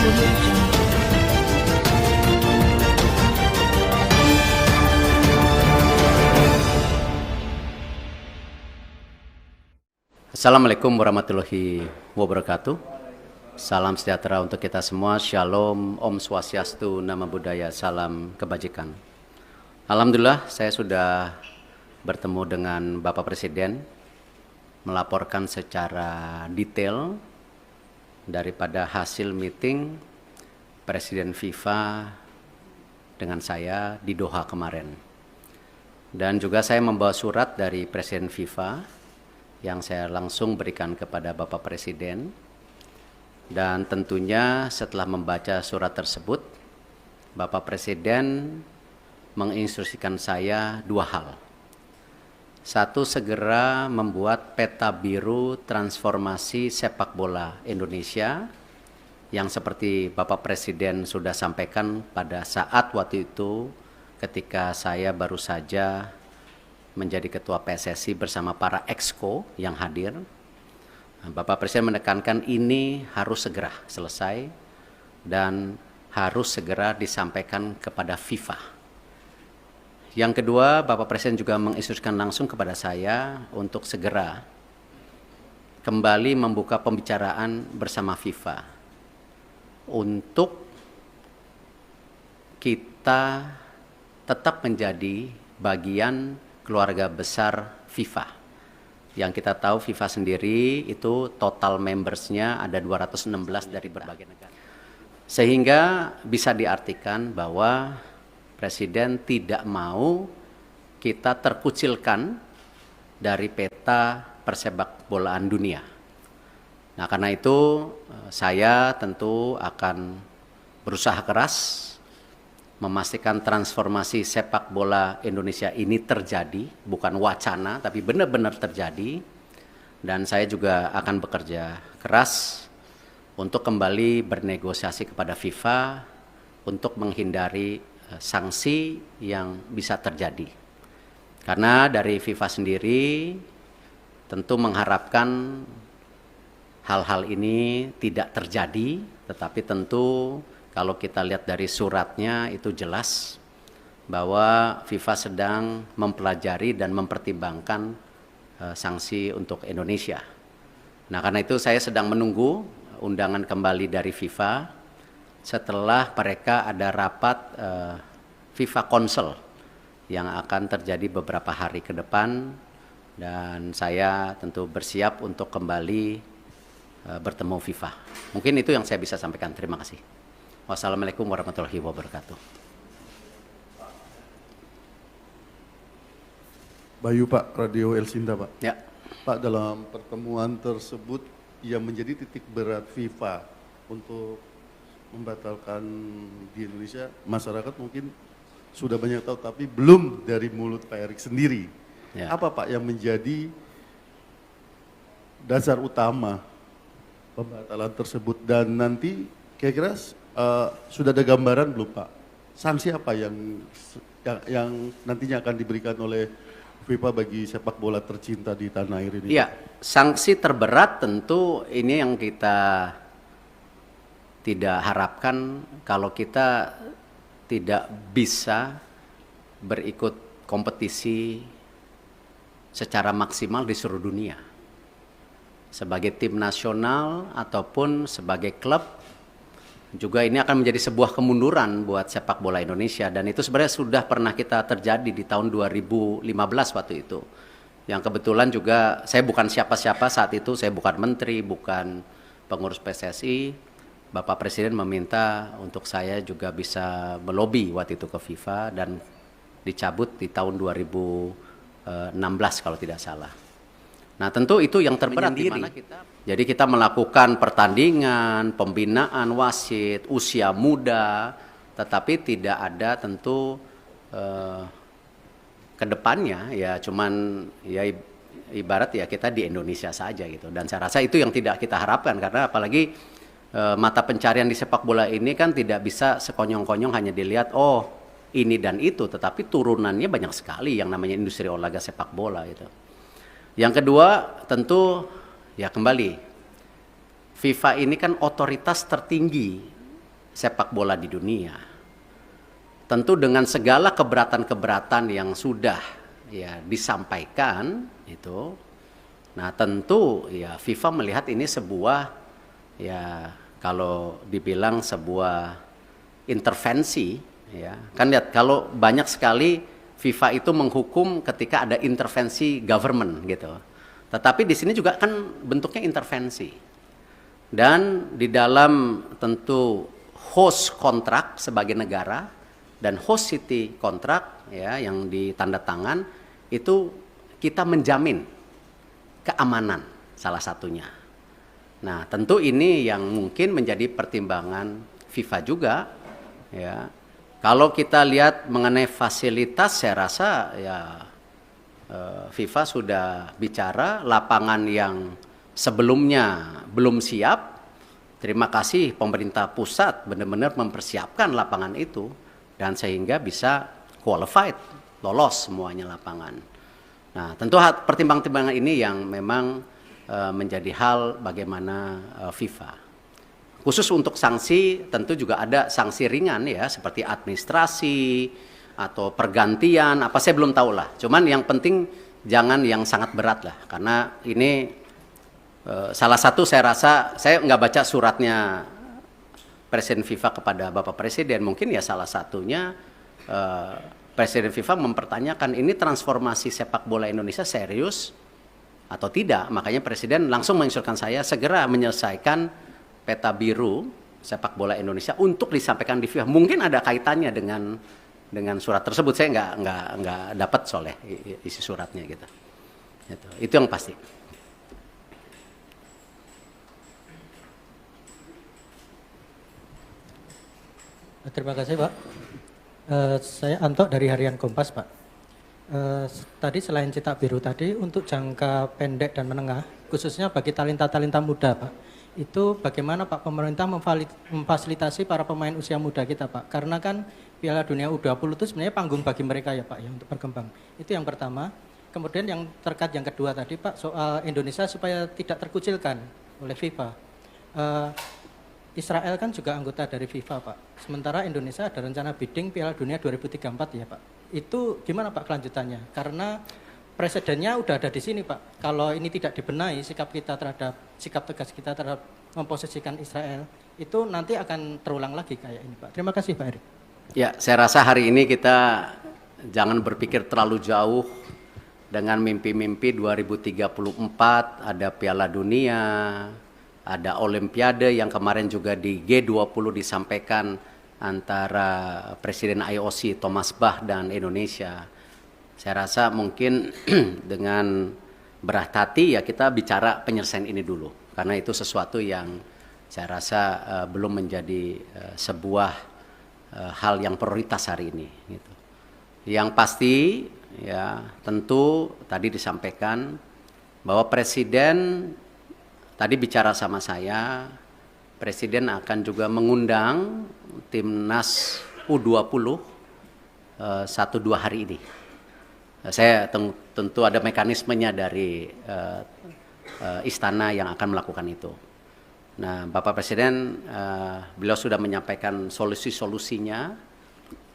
Assalamualaikum warahmatullahi wabarakatuh. Salam sejahtera untuk kita semua. Shalom, Om Swastiastu, Namo Buddhaya, salam kebajikan. Alhamdulillah saya sudah bertemu dengan Bapak Presiden, melaporkan secara detail daripada hasil meeting Presiden FIFA dengan saya di Doha kemarin. Dan juga saya membawa surat dari Presiden FIFA yang saya langsung berikan kepada Bapak Presiden. Dan tentunya setelah membaca surat tersebut, Bapak Presiden menginstruksikan saya dua hal. Satu, segera membuat peta biru transformasi sepak bola Indonesia yang seperti Bapak Presiden sudah sampaikan pada saat waktu itu ketika saya baru saja menjadi ketua PSSI bersama para exco yang hadir. Bapak Presiden menekankan ini harus segera selesai dan harus segera disampaikan kepada FIFA. Yang kedua, Bapak Presiden juga menginstruksikan langsung kepada saya untuk segera kembali membuka pembicaraan bersama FIFA untuk kita tetap menjadi bagian keluarga besar FIFA. Yang kita tahu FIFA sendiri itu total membersnya ada 216 dari berbagai negara. Sehingga bisa diartikan bahwa Presiden tidak mau kita terkucilkan dari peta persepak bolaan dunia. Nah, karena itu saya tentu akan berusaha keras memastikan transformasi sepak bola Indonesia ini terjadi, bukan wacana, tapi benar-benar terjadi. Dan saya juga akan bekerja keras untuk kembali bernegosiasi kepada FIFA untuk menghindari sanksi yang bisa terjadi. Karena dari FIFA sendiri tentu mengharapkan hal-hal ini tidak terjadi, tetapi tentu kalau kita lihat dari suratnya itu jelas bahwa FIFA sedang mempelajari dan mempertimbangkan sanksi untuk Indonesia. Nah, karena itu saya sedang menunggu undangan kembali dari FIFA setelah mereka ada rapat FIFA Council yang akan terjadi beberapa hari ke depan, dan saya tentu bersiap untuk kembali bertemu FIFA. Mungkin itu yang saya bisa sampaikan. Terima kasih. Wassalamualaikum warahmatullahi wabarakatuh. Bayu Pak, Radio Elsinta Pak. Ya. Pak, dalam pertemuan tersebut yang menjadi titik berat FIFA untuk membatalkan di Indonesia, masyarakat mungkin sudah banyak tahu, tapi belum dari mulut Pak Erik sendiri. Ya. Apa Pak yang menjadi dasar utama pembatalan tersebut, dan nanti kira-kira sudah ada gambaran belum Pak? Sanksi apa yang nantinya akan diberikan oleh FIFA bagi sepak bola tercinta di tanah air ini? Iya, sanksi terberat tentu ini yang kita tidak harapkan kalau kita tidak bisa berikut kompetisi secara maksimal di seluruh dunia. Sebagai tim nasional ataupun sebagai klub, juga ini akan menjadi sebuah kemunduran buat sepak bola Indonesia, dan itu sebenarnya sudah pernah kita terjadi di tahun 2015 waktu itu. Yang kebetulan juga saya bukan siapa-siapa saat itu, saya bukan menteri, bukan pengurus PSSI. Bapak Presiden meminta untuk saya juga bisa melobi waktu itu ke FIFA dan dicabut di tahun 2016 kalau tidak salah. Nah, tentu itu yang terberat di mana jadi kita melakukan pertandingan, pembinaan wasit, usia muda, tetapi tidak ada tentu kedepannya ya cuman ya ibarat ya kita di Indonesia saja gitu. Dan saya rasa itu yang tidak kita harapkan, karena apalagi mata pencarian di sepak bola ini kan tidak bisa sekonyong-konyong hanya dilihat oh ini dan itu, tetapi turunannya banyak sekali yang namanya industri olahraga sepak bola gitu. Yang kedua tentu ya kembali FIFA ini kan otoritas tertinggi sepak bola di dunia. Tentu dengan segala keberatan-keberatan yang sudah ya disampaikan itu, nah tentu ya FIFA melihat ini sebuah ya kalau dibilang sebuah intervensi ya. Kan lihat kalau banyak sekali FIFA itu menghukum ketika ada intervensi government gitu. Tetapi di sini juga kan bentuknya intervensi. Dan di dalam tentu host kontrak sebagai negara dan host city kontrak ya yang ditanda tangan itu kita menjamin keamanan salah satunya. Nah, tentu ini yang mungkin menjadi pertimbangan FIFA juga ya. Kalau kita lihat mengenai fasilitas, saya rasa ya FIFA sudah bicara lapangan yang sebelumnya belum siap. Terima kasih pemerintah pusat benar-benar mempersiapkan lapangan itu dan sehingga bisa qualified, lolos semuanya lapangan. Nah, tentu pertimbangan-pertimbangan ini yang memang menjadi hal bagaimana FIFA. Khusus untuk sanksi tentu juga ada sanksi ringan ya seperti administrasi atau pergantian apa saya belum tahu lah. Cuman yang penting jangan yang sangat berat lah karena ini salah satu saya rasa saya nggak baca suratnya Presiden FIFA kepada Bapak Presiden, mungkin ya salah satunya Presiden FIFA mempertanyakan ini transformasi sepak bola Indonesia serius atau tidak. Makanya Presiden langsung menginstruksikan saya segera menyelesaikan peta biru sepak bola Indonesia untuk disampaikan di FIFA. Mungkin ada kaitannya dengan surat tersebut. Saya nggak dapat soalnya isi suratnya gitu. Itu yang pasti. Terima kasih Pak. Saya Anto dari Harian Kompas Pak. Tadi selain cetak biru tadi untuk jangka pendek dan menengah, khususnya bagi talenta-talenta muda Pak, itu bagaimana Pak pemerintah memfasilitasi para pemain usia muda kita Pak? Karena kan Piala Dunia U20 itu sebenarnya panggung bagi mereka ya Pak ya untuk berkembang. Itu yang pertama. Kemudian yang terkait yang kedua tadi Pak soal Indonesia supaya tidak terkucilkan oleh FIFA. Israel kan juga anggota dari FIFA Pak. Sementara Indonesia ada rencana bidding Piala Dunia 2034 ya Pak. Itu gimana Pak kelanjutannya? Karena presidennya udah ada di sini Pak. Kalau ini tidak dibenahi sikap tegas kita terhadap memposisikan Israel itu nanti akan terulang lagi kayak ini Pak. Terima kasih Pak Erick. Ya, saya rasa hari ini kita jangan berpikir terlalu jauh dengan mimpi-mimpi 2034 ada Piala Dunia, ada Olimpiade yang kemarin juga di G20 disampaikan antara Presiden IOC Thomas Bach dan Indonesia. Saya rasa mungkin dengan berat hati ya kita bicara penyelesaian ini dulu. Karena itu sesuatu yang saya rasa belum menjadi sebuah hal yang prioritas hari ini. Gitu. Yang pasti ya tentu tadi disampaikan bahwa Presiden tadi bicara sama saya, Presiden akan juga mengundang timnas U20 1-2 hari ini. Saya tentu ada mekanismenya dari istana yang akan melakukan itu. Nah, Bapak Presiden beliau sudah menyampaikan solusi-solusinya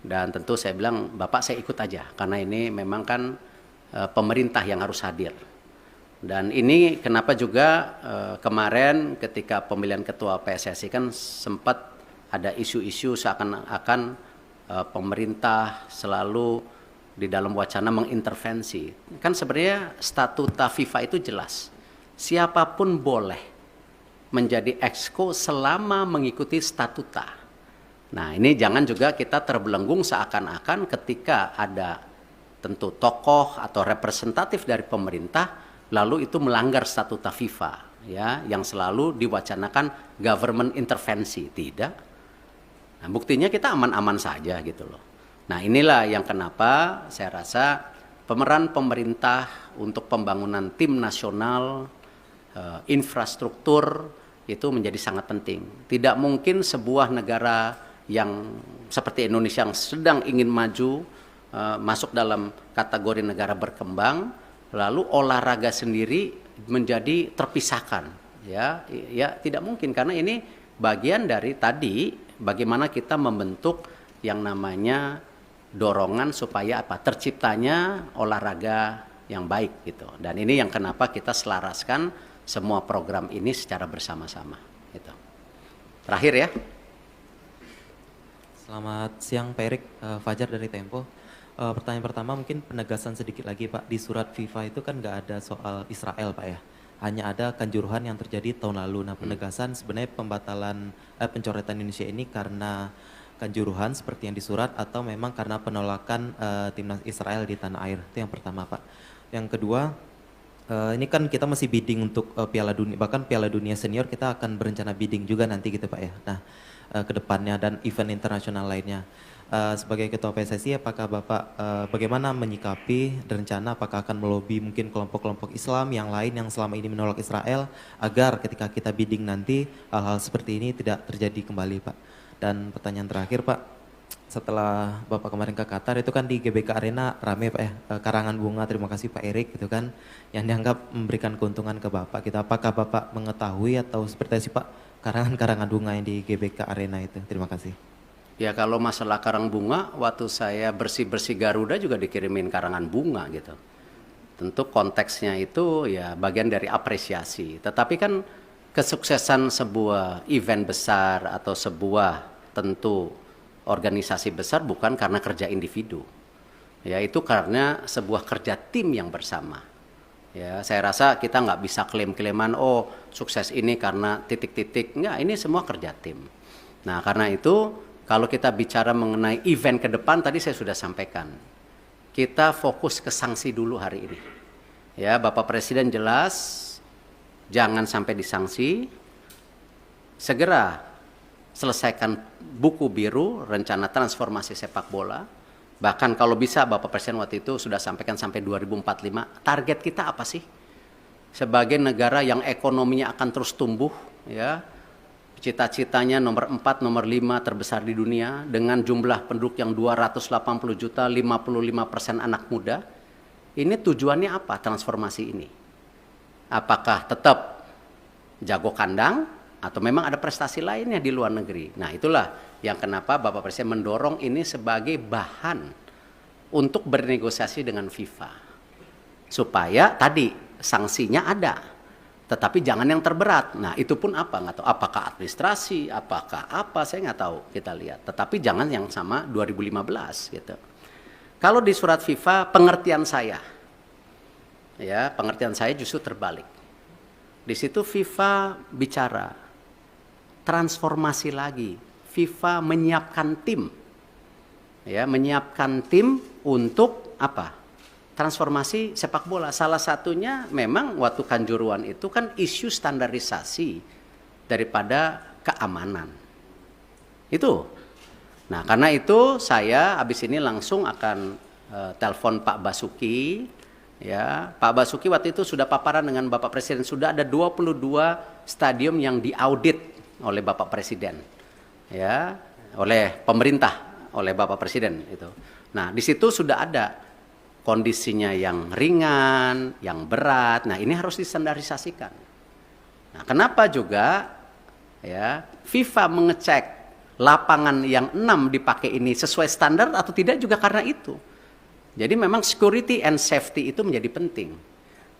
dan tentu saya bilang Bapak saya ikut aja karena ini memang kan pemerintah yang harus hadir. Dan ini kenapa juga kemarin ketika pemilihan ketua PSSI kan sempat ada isu-isu seakan-akan pemerintah selalu di dalam wacana mengintervensi. Kan sebenarnya statuta FIFA itu jelas. Siapapun boleh menjadi exco selama mengikuti statuta. Nah, ini jangan juga kita terbelenggung seakan-akan ketika ada tentu tokoh atau representatif dari pemerintah lalu itu melanggar statuta FIFA ya yang selalu diwacanakan government intervensi. Tidak. Nah, buktinya kita aman-aman saja gitu loh. Nah, inilah yang kenapa saya rasa pemeran pemerintah untuk pembangunan tim nasional infrastruktur itu menjadi sangat penting. Tidak mungkin sebuah negara yang seperti Indonesia yang sedang ingin maju masuk dalam kategori negara berkembang lalu olahraga sendiri menjadi terpisahkan ya tidak mungkin karena ini bagian dari tadi bagaimana kita membentuk yang namanya dorongan supaya apa? Terciptanya olahraga yang baik gitu. Dan ini yang kenapa kita selaraskan semua program ini secara bersama-sama gitu. Terakhir ya. Selamat siang Pak Erik, Fajar dari Tempo. Pertanyaan pertama mungkin penegasan sedikit lagi Pak, di surat FIFA itu kan nggak ada soal Israel Pak ya, hanya ada Kanjuruhan yang terjadi tahun lalu. Nah penegasan sebenarnya pembatalan pencoretan Indonesia ini karena Kanjuruhan seperti yang di surat atau memang karena penolakan timnas Israel di tanah air, itu yang pertama Pak. Yang kedua, ini kan kita masih bidding untuk Piala Dunia, bahkan Piala Dunia Senior kita akan berencana bidding juga nanti gitu Pak ya. Nah ke depannya dan event internasional lainnya. Sebagai Ketua PSSI, apakah Bapak bagaimana menyikapi dan rencana apakah akan melobi mungkin kelompok-kelompok Islam yang lain yang selama ini menolak Israel agar ketika kita bidding nanti hal-hal seperti ini tidak terjadi kembali Pak. Dan pertanyaan terakhir Pak, setelah Bapak kemarin ke Qatar itu kan di GBK Arena rame Pak ya, karangan bunga, terima kasih Pak Erik gitu kan, yang dianggap memberikan keuntungan ke Bapak. Kita apakah Bapak mengetahui atau seperti apa sih Pak karangan bunga yang di GBK Arena itu? Terima kasih. Ya kalau masalah karang bunga, waktu saya bersih-bersih Garuda juga dikirimin karangan bunga gitu. Tentu konteksnya itu ya bagian dari apresiasi. Tetapi kan kesuksesan sebuah event besar atau sebuah tentu organisasi besar bukan karena kerja individu. Ya itu karena sebuah kerja tim yang bersama. Ya saya rasa kita nggak bisa klaim-klaiman oh sukses ini karena titik-titik. Enggak, ini semua kerja tim. Nah karena itu kalau kita bicara mengenai event ke depan, tadi saya sudah sampaikan. Kita fokus ke sanksi dulu hari ini. Ya, Bapak Presiden jelas, jangan sampai disanksi. Segera selesaikan buku biru, rencana transformasi sepak bola. Bahkan kalau bisa, Bapak Presiden waktu itu sudah sampaikan sampai 2045. Target kita apa sih? Sebagai negara yang ekonominya akan terus tumbuh, ya. Cita-citanya nomor 4, nomor 5 terbesar di dunia dengan jumlah penduduk yang 280 juta, 55% anak muda. Ini tujuannya apa transformasi ini? Apakah tetap jago kandang atau memang ada prestasi lainnya di luar negeri? Nah itulah yang kenapa Bapak Presiden mendorong ini sebagai bahan untuk bernegosiasi dengan FIFA. Supaya tadi sanksinya ada. Tetapi jangan yang terberat. Nah itu pun apa? Nggak tahu. Apakah administrasi, apakah apa, saya nggak tahu. Kita lihat. Tetapi jangan yang sama 2015 gitu. Kalau di surat FIFA, pengertian saya justru terbalik. Di situ FIFA bicara transformasi lagi. FIFA menyiapkan tim, ya, menyiapkan tim untuk apa? Transformasi sepak bola. Salah satunya memang waktu Kanjuruhan itu kan isu standarisasi daripada keamanan. Itu. Nah, karena itu saya habis ini langsung akan telepon Pak Basuki. Ya, Pak Basuki waktu itu sudah paparan dengan Bapak Presiden. Sudah ada 22 stadium yang diaudit oleh Bapak Presiden. Ya, oleh pemerintah, oleh Bapak Presiden itu. Nah, di situ sudah ada kondisinya yang ringan, yang berat. Nah, ini harus distandarisasikan. Nah, kenapa juga ya FIFA mengecek lapangan yang 6 dipakai ini sesuai standar atau tidak juga karena itu. Jadi memang security and safety itu menjadi penting.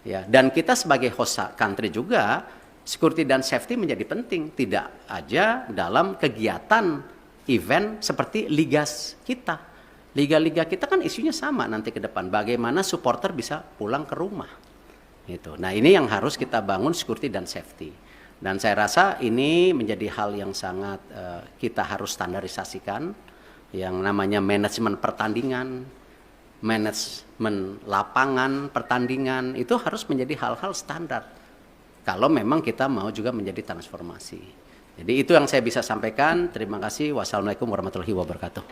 Ya, dan kita sebagai host country juga security dan safety menjadi penting, tidak aja dalam kegiatan event seperti liga kita. Liga-liga kita kan isunya sama nanti ke depan. Bagaimana supporter bisa pulang ke rumah. Gitu. Nah ini yang harus kita bangun security dan safety. Dan saya rasa ini menjadi hal yang sangat kita harus standarisasikan. Yang namanya manajemen pertandingan, manajemen lapangan pertandingan, itu harus menjadi hal-hal standar. Kalau memang kita mau juga menjadi transformasi. Jadi itu yang saya bisa sampaikan. Terima kasih. Wassalamualaikum warahmatullahi wabarakatuh.